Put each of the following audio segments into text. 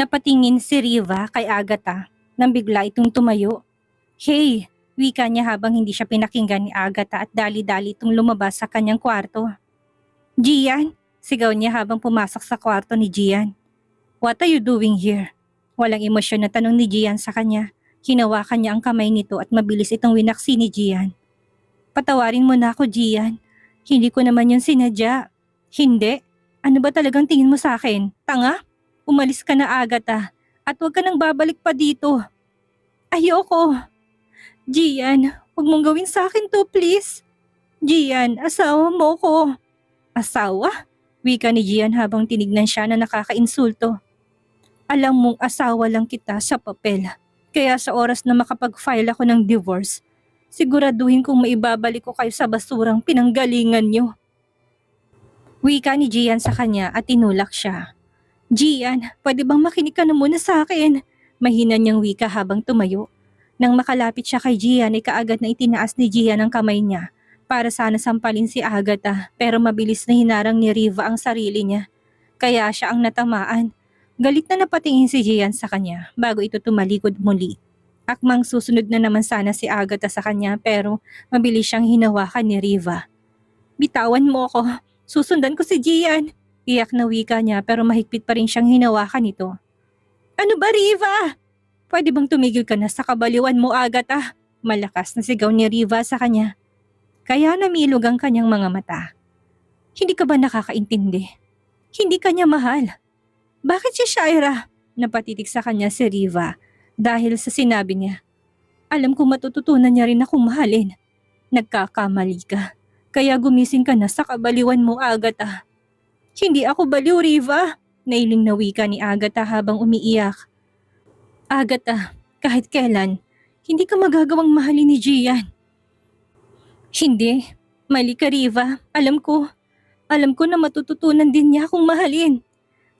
Napatingin si Riva kay Agatha nang bigla itong tumayo. Hey! Wika niya habang hindi siya pinakinggan ni Agatha at dali-dali itong lumabas sa kanyang kwarto. Gian! Sigaw niya habang pumasok sa kwarto ni Gian. What are you doing here? Walang emosyon na tanong ni Gian sa kanya. Hinawakan niya ang kamay nito at mabilis itong winaksi ni Gian. Patawarin mo na ako, Gian. Hindi ko naman yun sinadya. Hindi? Ano ba talagang tingin mo sa akin? Tanga? Umalis ka na, Agatha. At huwag ka nang babalik pa dito. Ayoko. Gian, huwag mong gawin sa akin to, please. Gian, asawa mo ko. Asawa? Wika ni Gian habang tinignan siya na nakakainsulto. Alam mong asawa lang kita sa papel. Kaya sa oras na makapag-file ako ng divorce, siguraduhin kong maibabalik ko kayo sa basurang pinanggalingan niyo. Wika ni Gian sa kanya at tinulak siya. Gian, pwede bang makinig ka na muna sa akin? Mahina niyang wika habang tumayo. Nang makalapit siya kay Gian ay kaagad na itinaas ni Gian ang kamay niya para sana sampalin si Agatha pero mabilis na hinarang ni Riva ang sarili niya. Kaya siya ang natamaan. Galit na napatingin si Gian sa kanya bago ito tumalikod muli. Akmang susunod na naman sana si Agatha sa kanya pero mabilis siyang hinawakan ni Riva. Bitawan mo ako, susundan ko si Gian. Iyak na wika niya pero mahigpit pa rin siyang hinawakan ito. Ano ba, Riva? Pwede bang tumigil ka na sa kabaliwan mo, Agatha? Malakas na sigaw ni Riva sa kanya. Kaya namilog ang kanyang mga mata. Hindi ka ba nakakaintindi? Hindi ka niya mahal. Bakit si Shaira? Napatitig sa kanya si Riva dahil sa sinabi niya. Alam ko matututunan niya rin akong mahalin. Nagkakamali ka. Kaya gumising ka na sa kabaliwan mo, Agatha. Hindi ako baliw, Riva. Nailing na wika ni Agatha habang umiiyak. Agatha, kahit kailan, hindi ka magagawang mahalin ni Gian. Hindi. Mali ka, Riva. Alam ko. Alam ko na matututunan din niya akong mahalin.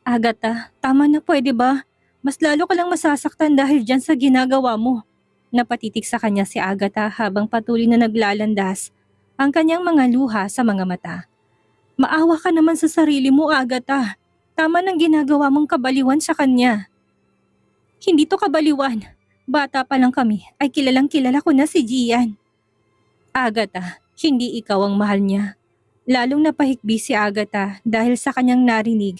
Agatha, tama na, pwede ba? Mas lalo ka lang masasaktan dahil dyan sa ginagawa mo. Napatitig sa kanya si Agatha habang patuloy na naglalandas ang kanyang mga luha sa mga mata. Maawa ka naman sa sarili mo, Agatha. Tama ng ginagawa mong kabaliwan sa kanya. Hindi to kabaliwan. Bata pa lang kami ay kilalang kilala ko na si Gian. Agatha, hindi ikaw ang mahal niya. Lalong napahikbi si Agatha dahil sa kanyang narinig.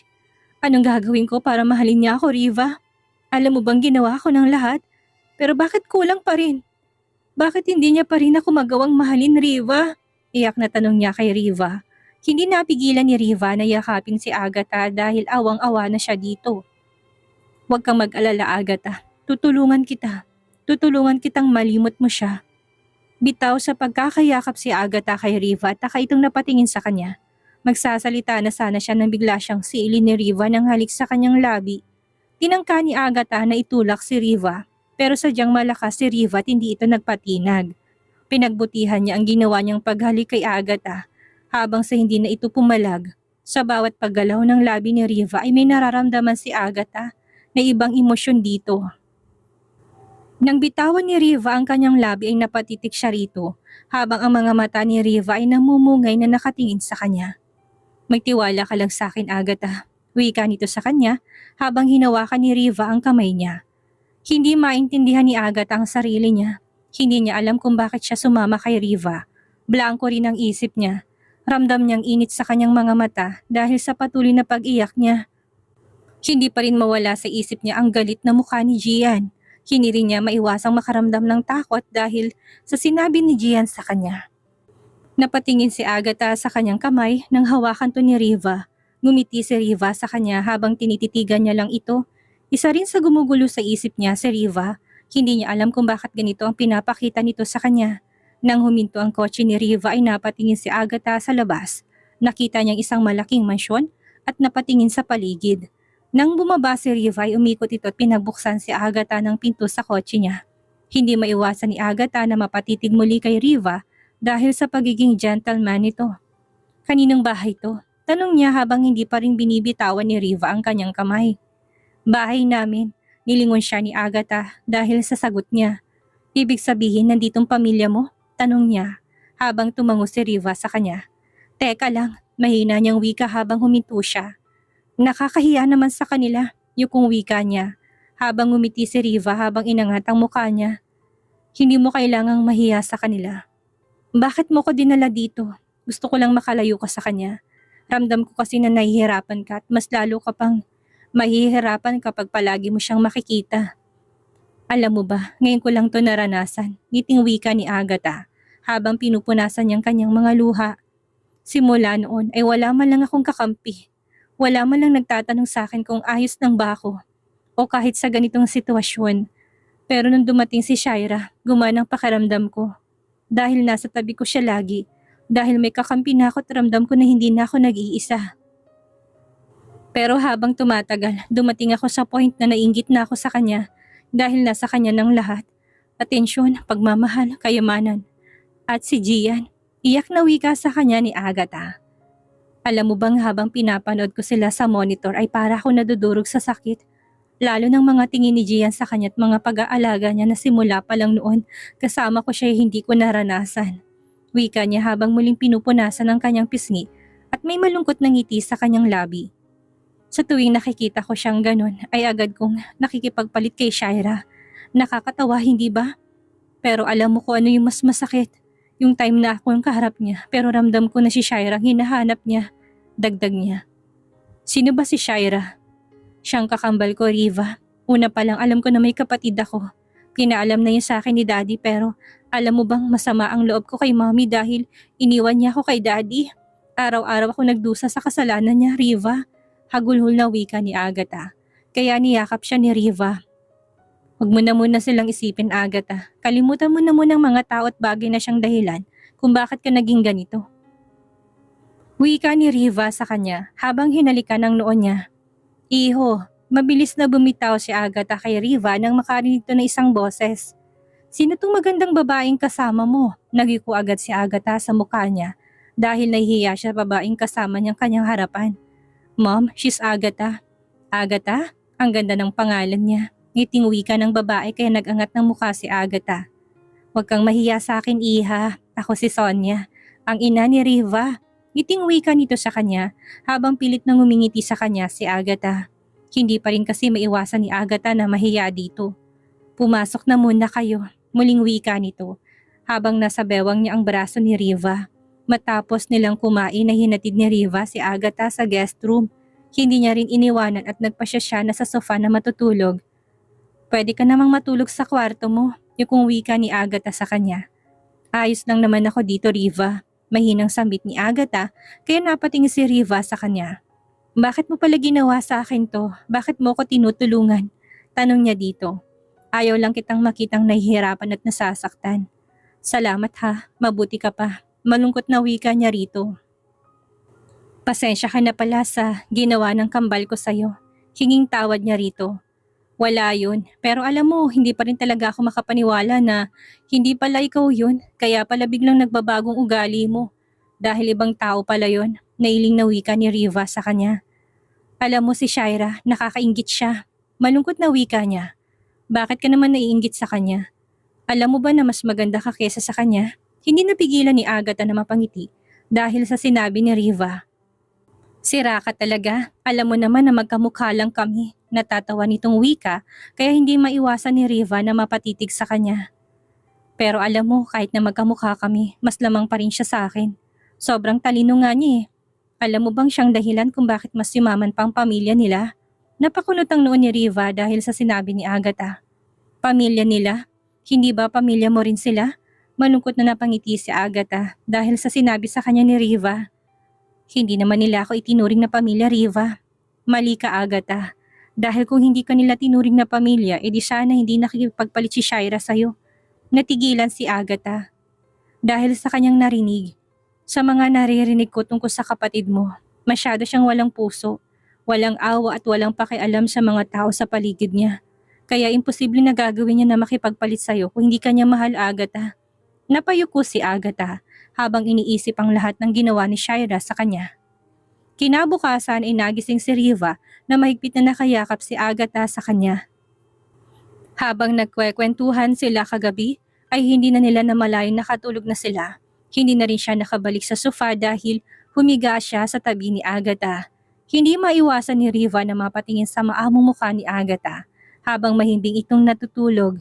Anong gagawin ko para mahalin niya ako, Riva? Alam mo bang ginawa ko ng lahat? Pero bakit kulang pa rin? Bakit hindi niya pa rin ako magawang mahalin, Riva? Iyak na tanong niya kay Riva. Hindi napigilan ni Riva na yakapin si Agatha dahil awang-awa na siya dito. Huwag kang mag-alala, Agatha. Tutulungan kita. Tutulungan kitang malimot mo siya. Bitaw sa pagkakayakap si Agatha kay Riva at taka itong napatingin sa kanya. Magsasalita na sana siya nang bigla siyang siilin ni Riva ng halik sa kanyang labi. Tinangka ni Agatha na itulak si Riva pero sadyang malakas si Riva at hindi ito nagpatinag. Pinagbutihan niya ang ginawa niyang paghalik kay Agatha habang sa hindi na ito pumalag. Sa bawat paggalaw ng labi ni Riva ay may nararamdaman si Agatha na ibang emosyon dito. Nang bitawan ni Riva ang kanyang labi ay napatitik siya rito habang ang mga mata ni Riva ay namumungay na nakatingin sa kanya. Magtiwala ka lang sa akin, Agatha. Wika nito sa kanya habang hinawakan ni Riva ang kamay niya. Hindi maintindihan ni Agatha ang sarili niya. Hindi niya alam kung bakit siya sumama kay Riva. Blanko rin ang isip niya. Ramdam niyang init sa kanyang mga mata dahil sa patuloy na pag-iyak niya. Hindi pa rin mawala sa isip niya ang galit na mukha ni Gian. Hindi rin niya maiwasang makaramdam ng takot dahil sa sinabi ni Gian sa kanya. Napatingin si Agatha sa kanyang kamay nang hawakan to ni Riva. Ngumiti si Riva sa kanya habang tinititigan niya lang ito. Isa rin sa gumugulo sa isip niya si Riva. Hindi niya alam kung bakit ganito ang pinapakita nito sa kanya. Nang huminto ang kotse ni Riva ay napatingin si Agatha sa labas. Nakita niyang isang malaking mansyon at napatingin sa paligid. Nang bumaba si Riva ay umikot ito at pinabuksan si Agatha ng pinto sa kotse niya. Hindi maiwasan ni Agatha na mapatitig muli kay Riva dahil sa pagiging gentleman nito. Kaninong bahay to? Tanong niya habang hindi pa rin binibitawan ni Riva ang kanyang kamay. Bahay namin, nilingon siya ni Agatha dahil sa sagot niya. Ibig sabihin nanditong pamilya mo? Tanong niya habang tumango si Riva sa kanya. Teka lang, mahina niyang wika habang huminto siya. Nakakahiya naman sa kanila, yukong wika niya habang ngumiti si Riva habang inangat ang mukha niya. Hindi mo kailangang mahiya sa kanila. Bakit mo ko dinala dito? Gusto ko lang makalayo ka sa kanya. Ramdam ko kasi na nahihirapan ka at mas lalo ka pang mahihirapan kapag palagi mo siyang makikita. Alam mo ba, ngayon ko lang to naranasan, ngiting wika ni Agatha habang pinupunasan niyang kanyang mga luha. Simula noon ay wala man lang akong kakampi. Wala man lang nagtatanong sa akin kung ayos lang ba ako o kahit sa ganitong sitwasyon. Pero nung dumating si Shaira, gumana ang pakiramdam ko. Dahil nasa tabi ko siya lagi. Dahil may kakampi na ako at ramdam ko na hindi na ako nag-iisa. Pero habang tumatagal, dumating ako sa point na nainggit na ako sa kanya dahil nasa kanya ng lahat. Atensyon, pagmamahal, kayamanan. At si Gian, iyak na wika sa kanya ni Agatha. Alam mo bang habang pinapanood ko sila sa monitor ay para ako nadudurog sa sakit. Lalo ng mga tingin ni Gian sa kanya at mga pag-aalaga niya na simula pa lang noon kasama ko siya hindi ko naranasan. Wika niya habang muling pinupunasan ang kanyang pisngi at may malungkot na ngiti sa kanyang labi. Sa tuwing nakikita ko siyang ganon ay agad kong nakikipagpalit kay Shaira. Nakakatawa hindi ba? Pero alam mo ko ano yung mas masakit. Yung time na ako ang kaharap niya pero ramdam ko na si Shaira ang hinahanap niya. Dagdag niya. Sino ba si Shaira? Siyang kakambal ko, Riva. Una pa lang alam ko na may kapatid ako. Pinaalam na yun sa akin ni Daddy pero alam mo bang masama ang loob ko kay Mommy dahil iniwan niya ako kay Daddy. Araw-araw ako nagdusa sa kasalanan niya, Riva. Hagulhol na wika ni Agatha. Kaya niyakap siya ni Riva. Huwag mo na muna silang isipin, Agatha. Kalimutan mo na muna ang mga tao at bagay na siyang dahilan kung bakit ka naging ganito. Wika ni Riva sa kanya habang hinalikan ang noo niya. Iho, mabilis na bumitaw si Agatha kay Riva nang makarinig to na isang boses. Sino tong magandang babaeng kasama mo? Nagiko agad si Agatha sa mukha niya dahil nahihiya siya babaeng kasama niyang kanyang harapan. Mom, she's Agatha. Agatha? Ang ganda ng pangalan niya. Ngiting wika ng babae kaya nagangat ng mukha si Agatha. Huwag kang mahiya sa akin, Iha. Ako si Sonia, ang ina ni Riva. Ngiting wika nito sa kanya habang pilit nang ngumingiti sa kanya si Agatha. Hindi pa rin kasi maiwasan ni Agatha na mahiya dito. Pumasok na muna kayo, muling wika nito habang nasa bewang niya ang braso ni Riva. Matapos nilang kumain na hinatid ni Riva si Agatha sa guest room. Hindi niya rin iniwanan at nagpasya siya na sa sofa na matutulog. Pwede ka namang matulog sa kwarto mo, yung wika ni Agatha sa kanya. Ayos lang naman ako dito, Riva. Mahinang sambit ni Agatha kaya napatingin si Riva sa kanya. Bakit mo pala ginawa sa akin to? Bakit mo ko tinutulungan? Tanong niya dito. Ayaw lang kitang makitang nahihirapan at nasasaktan. Salamat ha, mabuti ka pa. Malungkot na wika niya rito. Pasensya ka na pala sa ginawa ng kambal ko sa'yo. Hinging tawad niya rito. Wala yun, pero alam mo, hindi pa rin talaga ako makapaniwala na hindi pala ikaw yun, kaya pala biglang nagbabagong ugali mo. Dahil ibang tao pala yun, nailing na wika ni Riva sa kanya. Alam mo si Shaira, nakakainggit siya. Malungkot na wika niya. Bakit ka naman naiinggit sa kanya? Alam mo ba na mas maganda ka kesa sa kanya? Hindi napigilan ni Agatha na mapangiti dahil sa sinabi ni Riva. Sira ka talaga, alam mo naman na magkamukha lang kami. Natatawa nitong wika kaya hindi maiwasan ni Riva na mapatitig sa kanya. Pero alam mo kahit na magkamukha kami, mas lamang pa rin siya sa akin. Sobrang talino nga niya eh. Alam mo bang siyang dahilan kung bakit mas yumaman pang pamilya nila? Napakunot ang noon ni Riva dahil sa sinabi ni Agatha. Pamilya nila? Hindi ba pamilya mo rin sila? Malungkot na napangiti si Agatha dahil sa sinabi sa kanya ni Riva. Hindi naman nila ako itinuring na pamilya, Riva. Mali ka, Agatha. Dahil kung hindi ka nila tinuring na pamilya, edi sana hindi nakikipagpalit si Shaira sa'yo. Natigilan si Agatha. Dahil sa kanyang narinig. Sa mga naririnig ko tungkol sa kapatid mo, masyado siyang walang puso, walang awa at walang pakialam sa mga tao sa paligid niya. Kaya imposible na gagawin niya na makipagpalit sa'yo kung hindi ka niya mahal, Agatha. Napayuko si Agatha habang iniisip ang lahat ng ginawa ni Shaira sa kanya. Kinabukasan ay nagising si Riva na mahigpit na nakayakap si Agatha sa kanya. Habang nagkwekwentuhan sila kagabi ay hindi na nila namalayan nakatulog na sila. Hindi na rin siya nakabalik sa sofa dahil humiga siya sa tabi ni Agatha. Hindi maiwasan ni Riva na mapatingin sa maamong mukha ni Agatha Habang mahimbing itong natutulog,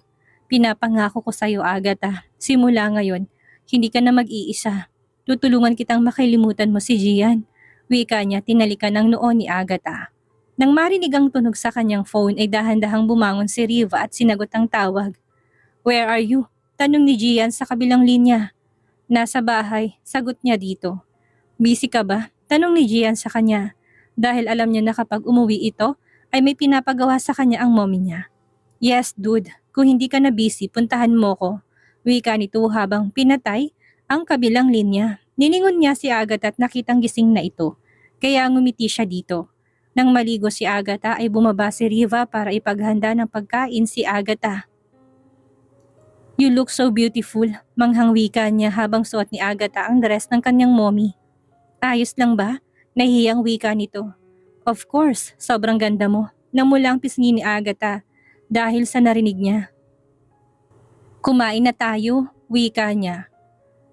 pinapangako ko sa'yo, Agatha, simula ngayon, hindi ka na mag-iisa. Tutulungan kitang makalimutan mo si Gian. Wika niya, tinalikan ng noo ni Agatha. Nang marinig ang tunog sa kanyang phone ay dahan-dahang bumangon si Riva at sinagot ang tawag. Where are you? Tanong ni Gian sa kabilang linya. Nasa bahay, sagot niya dito. Busy ka ba? Tanong ni Gian sa kanya. Dahil alam niya na kapag umuwi ito, ay may pinapagawa sa kanya ang mommy niya. Yes, dude. Kung hindi ka na busy, puntahan mo ko. Wika nito habang pinatay ang kabilang linya. Nilingon niya si Agatha at nakitang gising na ito. Kaya ngumiti siya dito. Nang maligo si Agatha ay bumaba si Riva para ipaghanda ng pagkain si Agatha. You look so beautiful, manghang wika niya habang suot ni Agatha ang dress ng kanyang mommy. Ayos lang ba? Nahihiyang wika nito. Of course, sobrang ganda mo. Namula ang pisngi ni Agatha dahil sa narinig niya. Kumain na tayo, wika niya.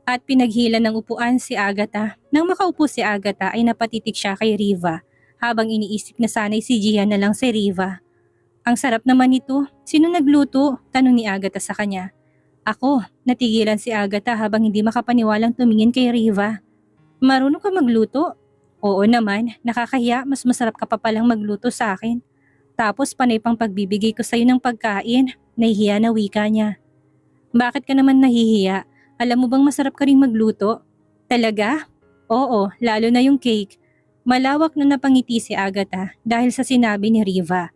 At pinaghila ng upuan si Agatha. Nang makaupo si Agatha ay napatitig siya kay Riva habang iniisip na sana'y si Gian na lang si Riva. Ang sarap naman nito. Sino nagluto? Tanong ni Agatha sa kanya. Ako, natigilan si Agatha habang hindi makapaniwalang tumingin kay Riva. Marunong ka magluto? Oo naman, nakakahiya, mas masarap ka pa palang magluto sa akin. Tapos panay pang pagbibigay ko sa'yo ng pagkain, nahihiya na wika niya. Bakit ka naman nahihiya? Alam mo bang masarap ka rin magluto? Talaga? Oo, lalo na yung cake. Malawak na napangiti si Agatha dahil sa sinabi ni Riva.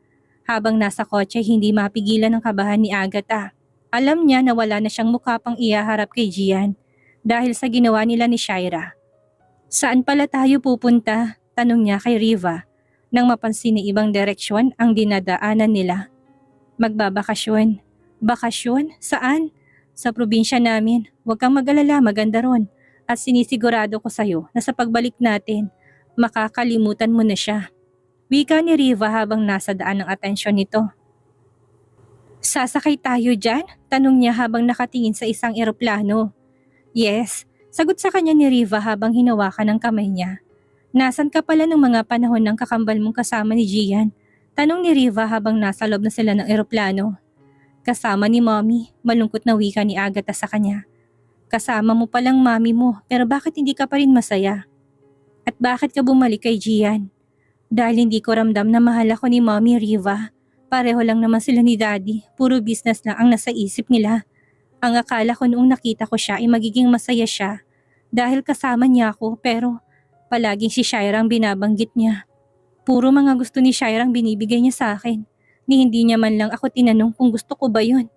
Habang nasa kotse hindi mapigilan ang kabahan ni Agatha. Alam niya na wala na siyang mukha pang ihaharap kay Gian dahil sa ginawa nila ni Shaira. Saan pala tayo pupunta? Tanong niya kay Riva nang mapansin ni ibang direksyon ang dinadaanan nila. Magbabakasyon. Bakasyon? Saan? Sa probinsya namin. Huwag kang mag-alala, maganda ron. At sinisigurado ko sa'yo na sa pagbalik natin, makakalimutan mo na siya. Wika ni Riva habang nasa daan ng atensyon nito. Sasakay tayo dyan? Tanong niya habang nakatingin sa isang eroplano. Yes, sagot sa kanya ni Riva habang hinawakan ang kamay niya. Nasaan ka pala nung mga panahon ng kakambal mong kasama ni Gian? Tanong ni Riva habang nasa loob na sila ng eroplano. Kasama ni Mommy, malungkot na wika ni Agatha sa kanya. Kasama mo palang Mommy mo, pero bakit hindi ka pa rin masaya? At bakit ka bumalik kay Gian? Dahil hindi ko ramdam na mahal ako ni Mommy, Riva. Pareho lang naman sila ni Daddy, puro business lang ang nasa isip nila. Ang akala ko noong nakita ko siya ay magiging masaya siya dahil kasama niya ako, pero palaging si Shaira ang binabanggit niya. Puro mga gusto ni Shaira ang binibigay niya sa akin, ni hindi niya man lang ako tinanong kung gusto ko ba yun.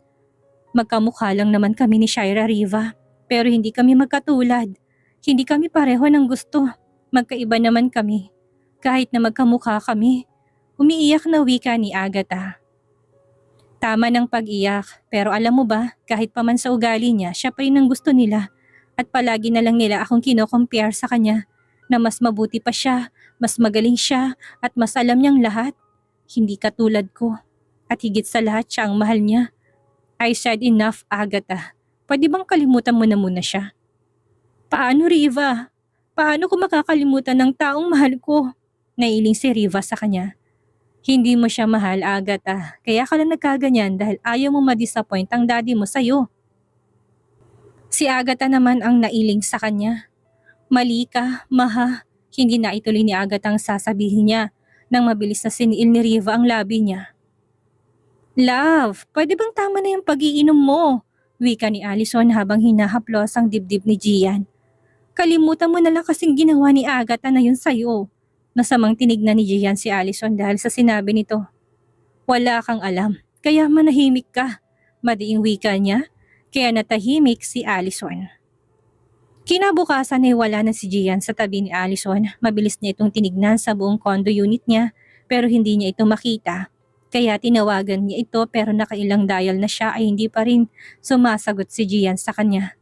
Magkamukha lang naman kami ni Shaira, Riva, pero hindi kami magkatulad. Hindi kami pareho ng gusto, magkaiba naman kami. Kahit na magkamukha kami. Umiiyak na wika ni Agatha. Tama ng pag-iyak, pero alam mo ba, kahit pa man sa ugali niya, siya pa rin ang gusto nila. At palagi na lang nila akong kino-compare sa kanya, na mas mabuti pa siya, mas magaling siya, at mas alam niyang lahat. Hindi katulad ko. At higit sa lahat siya ang mahal niya. I said enough, Agatha. Pwede bang kalimutan mo na muna siya? Paano, Riva? Paano ko makakalimutan ng taong mahal ko? Nailing si Riva sa kanya. Hindi mo siya mahal, Agatha. Kaya ka lang nagkaganyan dahil ayaw mo ma-disappoint ang daddy mo sa'yo. Si Agatha naman ang nailing sa kanya. Mali ka, maha. Hindi na ituloy ni Agatha ang sasabihin niya nang mabilis na siniil ni Riva ang labi niya. Love, pwede bang tama na yung pag-iinom mo? Wika ni Allison habang hinahaplos ang dibdib ni Gian. Kalimutan mo na lang kasing ginawa ni Agatha na yun sa'yo. Nasamang tinignan ni Gian si Allison dahil sa sinabi nito. Wala kang alam, kaya manahimik ka. Madiing wika niya, kaya natahimik si Allison. Kinabukasan ay wala na si Gian sa tabi ni Allison. Mabilis niya itong tinignan sa buong condo unit niya pero hindi niya ito makita. Kaya tinawagan niya ito pero nakailang dial na siya ay hindi pa rin sumasagot si Gian sa kanya.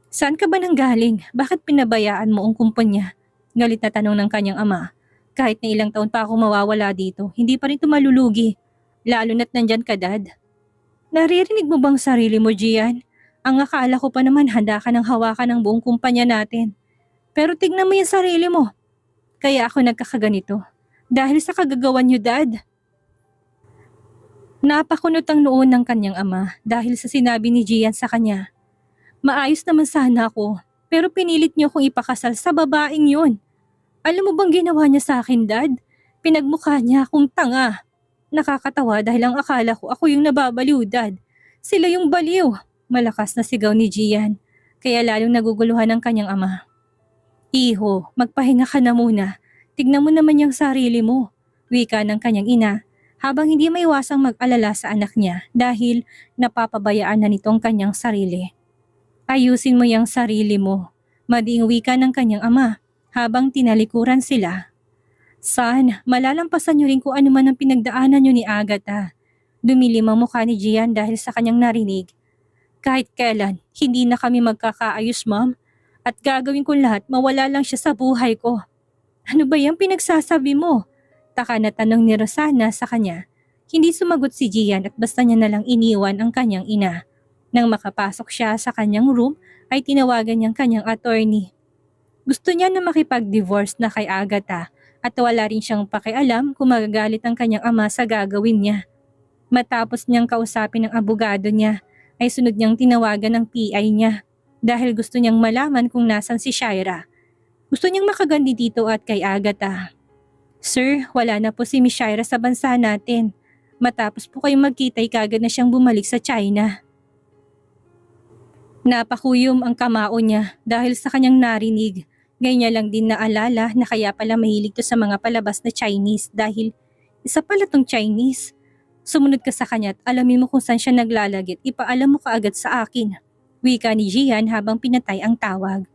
Saan ka ba nanggaling? Bakit pinabayaan mo ang kumpanya? Galit na tanong ng kanyang ama. Kahit na ilang taon pa ako mawawala dito, hindi pa rin ito malulugi. Lalo na't nandyan ka, Dad. Naririnig mo bang sarili mo, Gian? Ang akala ko pa naman handa ka ng hawakan ng buong kumpanya natin. Pero tignan mo yung sarili mo. Kaya ako nagkakaganito. Dahil sa kagagawan niyo, Dad. Napakunot ang noon ng kanyang ama dahil sa sinabi ni Gian sa kanya. Maayos naman sana ako, pero pinilit niyo akong ipakasal sa babaeng yun. Alam mo bang ginawa niya sa akin, Dad? Pinagmukha niya akong tanga. Nakakatawa dahil ang akala ko ako yung nababaliw, Dad. Sila yung baliw. Malakas na sigaw ni Gian, kaya lalong naguguluhan ang kanyang ama. Iho, magpahinga ka na muna. Tignan mo naman yung sarili mo. Wika ng kanyang ina, habang hindi maiwasang mag-alala sa anak niya dahil napapabayaan na nitong kanyang sarili. Ayusin mo yung sarili mo. Madiing wika ng kanyang ama habang tinalikuran sila. San, malalampasan niyo rin kung ano man ang pinagdaanan niyo ni Agatha. Dumilim ang mukha ni Gian dahil sa kanyang narinig. Kahit kailan, hindi na kami magkakaayos, Ma'am. At gagawin ko lahat mawala lang siya sa buhay ko. Ano ba yung pinagsasabi mo? Taka na tanong ni Rosana sa kanya. Hindi sumagot si Gian at basta niya nalang iniwan ang kanyang ina. Nang makapasok siya sa kanyang room ay tinawagan niyang kanyang attorney. Gusto niya na makipag-divorce na kay Agatha at wala rin siyang pakialam kung magagalit ang kanyang ama sa gagawin niya. Matapos niyang kausapin ng abogado niya ay sunod niyang tinawagan ng PI niya dahil gusto niyang malaman kung nasan si Shaira. Gusto niyang makagandi dito at kay Agatha. Sir, wala na po si Miss Shaira sa bansa natin. Matapos po kayong magkita ay kagad na siyang bumalik sa China. Napakuyom ang kamao niya dahil sa kanyang narinig. Ngayon niya lang din naalala na kaya pala mahilig to sa mga palabas na Chinese dahil isa pala tong Chinese. Sumunod ka sa kanya at alamin mo kung saan siya naglalagit, ipaalam mo kaagad sa akin. Wika ni Gian habang pinatay ang tawag.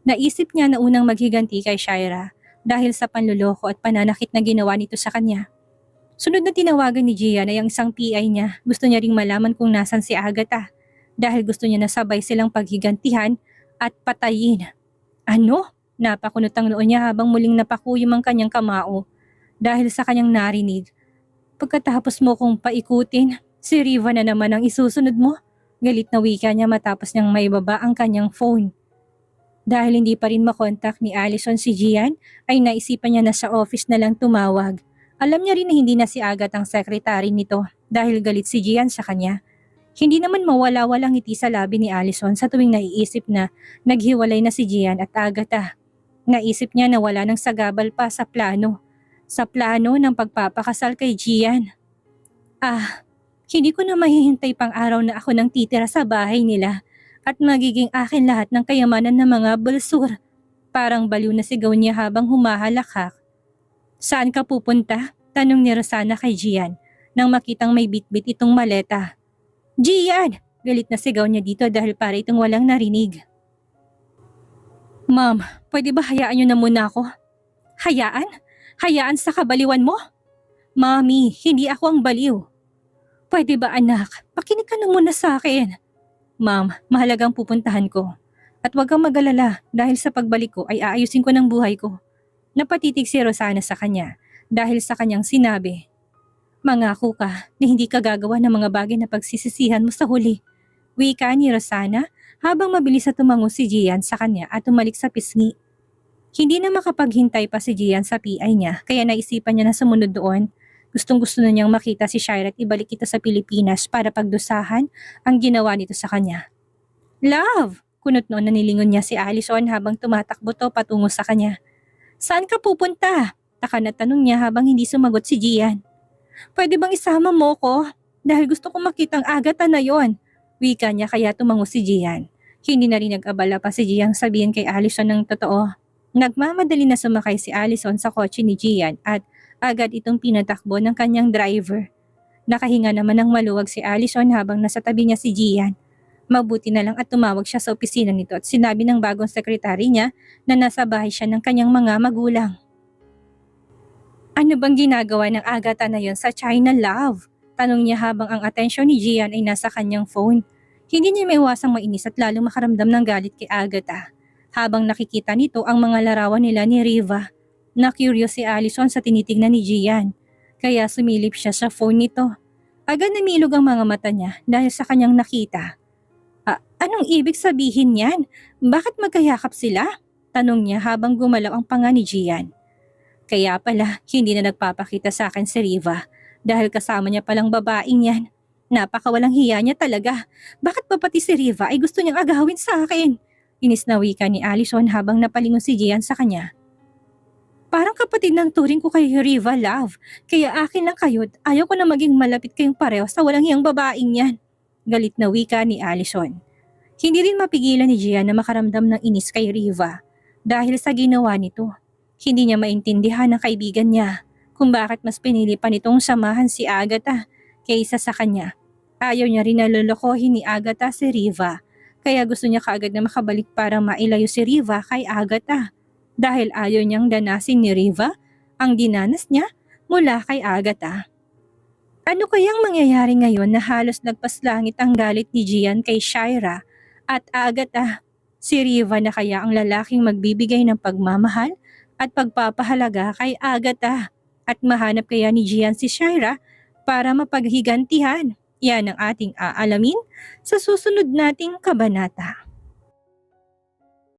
Naisip niya na unang maghiganti kay Shaira dahil sa panluloko at pananakit na ginawa nito sa kanya. Sunod na tinawagan ni Gian ay ang isang PI niya. Gusto niya ring malaman kung nasan si Agatha dahil gusto niya na sabay silang paghigantihan at patayin. Ano? Napakunot ang noo niya habang muling napakuyom ang kanyang kamao dahil sa kanyang narinig. Pagkatapos mo kong paikutin, si Riva na naman ang isusunod mo. Galit na wika niya matapos niyang maibaba ang kanyang phone. Dahil hindi pa rin makontak ni Allison si Gian, ay naisipan niya na sa office na lang tumawag. Alam niya rin na hindi na si Agatha ang sekretary nito dahil galit si Gian sa kanya. Hindi naman mawala-walang ngiti sa labi ni Allison sa tuwing naiisip na naghiwalay na si Gian at Agatha. Naisip niya na wala nang sagabal pa sa plano. Sa plano ng pagpapakasal kay Gian. Hindi ko na mahihintay pang araw na ako nang titira sa bahay nila at magiging akin lahat ng kayamanan ng mga bulsur. Parang baliw na sigaw niya habang humahalakhak. Saan ka pupunta? Tanong ni Rosana kay Gian nang makitang may bitbit itong maleta. Gian! Galit na sigaw niya dito dahil para itong walang narinig. Ma'am, pwede ba hayaan niyo na muna ako? Hayaan? Hayaan sa kabaliwan mo? Mami, hindi ako ang baliw. Pwede ba anak, pakinig ka na muna sa akin. Ma'am, mahalagang pupuntahan ko. At huwag kang mag-alala dahil sa pagbalik ko ay aayusin ko ng buhay ko. Napatitig si Rosana sa kanya dahil sa kanyang sinabi. Mangako ka na hindi ka gagawa ng mga bagay na pagsisisihan mo sa huli. Wika ni Rosana habang mabilis na tumango si Gian sa kanya at tumalik sa pisngi. Hindi na makapaghintay pa si Gian sa PI niya kaya naisipan niya na sumunod doon. Gustong-gusto na niyang makita si Shaira at ibalik ito sa Pilipinas para pagdusahan ang ginawa nito sa kanya. Love! Kunot noon na nilingon niya si Allison habang tumatakbo to patungo sa kanya. Saan ka pupunta? Taka na tanong niya habang hindi sumagot si Gian. Pwede bang isama mo ko? Dahil gusto kong makita ang Agatha na yon. Wika niya kaya tumango si Gian. Hindi na rin nag-abala pa si Gian sabihin kay Allison ng totoo. Nagmamadali na sumakay si Allison sa kotse ni Gian at agad itong pinatakbo ng kanyang driver. Nakahinga naman ng maluwag si Allison habang nasa tabi niya si Gian. Mabuti na lang at tumawag siya sa opisina nito at sinabi ng bagong sekretary niya na nasa bahay siya ng kanyang mga magulang. Ano bang ginagawa ng Agatha na yon sa China, love? Tanong niya habang ang atensyon ni Gian ay nasa kanyang phone. Hindi niya maiwasang mainis at lalong makaramdam ng galit kay Agatha. Habang nakikita nito ang mga larawan nila ni Riva. Na-curious si Allison sa tinitignan ni Gian, kaya sumilip siya sa phone nito. Agad namilog ang mga mata niya dahil sa kanyang nakita. Anong ibig sabihin niyan? Bakit magkayakap sila? Tanong niya habang gumalaw ang panga ni Gian. Kaya pala, hindi na nagpapakita sa akin si Riva dahil kasama niya palang babaeng yan. Napakawalang hiya niya talaga. Bakit ba pati si Riva ay gusto niyang agawin sa akin? Inis na wika ni Allison habang napalingon si Gian sa kanya. Parang kapatid ng turing ko kay Riva, love. Kaya akin lang kayo't ayaw ko na maging malapit kayong pareho sa walang hiyang babaeng yan. Galit na wika ni Allison. Hindi rin mapigilan ni Gian na makaramdam ng inis kay Riva dahil sa ginawa nito. Hindi niya maintindihan ng kaibigan niya kung bakit mas pinili pa nitong samahan si Agatha kaysa sa kanya. Ayaw niya rin na lolokohin ni Agatha si Riva, kaya gusto niya kaagad na makabalik para mailayo si Riva kay Agatha. Dahil ayaw niyang danasin ni Riva ang dinanas niya mula kay Agatha. Ano kayang mangyayari ngayon na halos nagpaslangit ang galit ni Gian kay Shaira at Agatha? Si Riva na kaya ang lalaking magbibigay ng pagmamahal at pagpapahalaga kay Agatha? At mahanap kaya ni Gian si Shaira para mapaghigantihan? Yan ang ating aalamin sa susunod nating kabanata.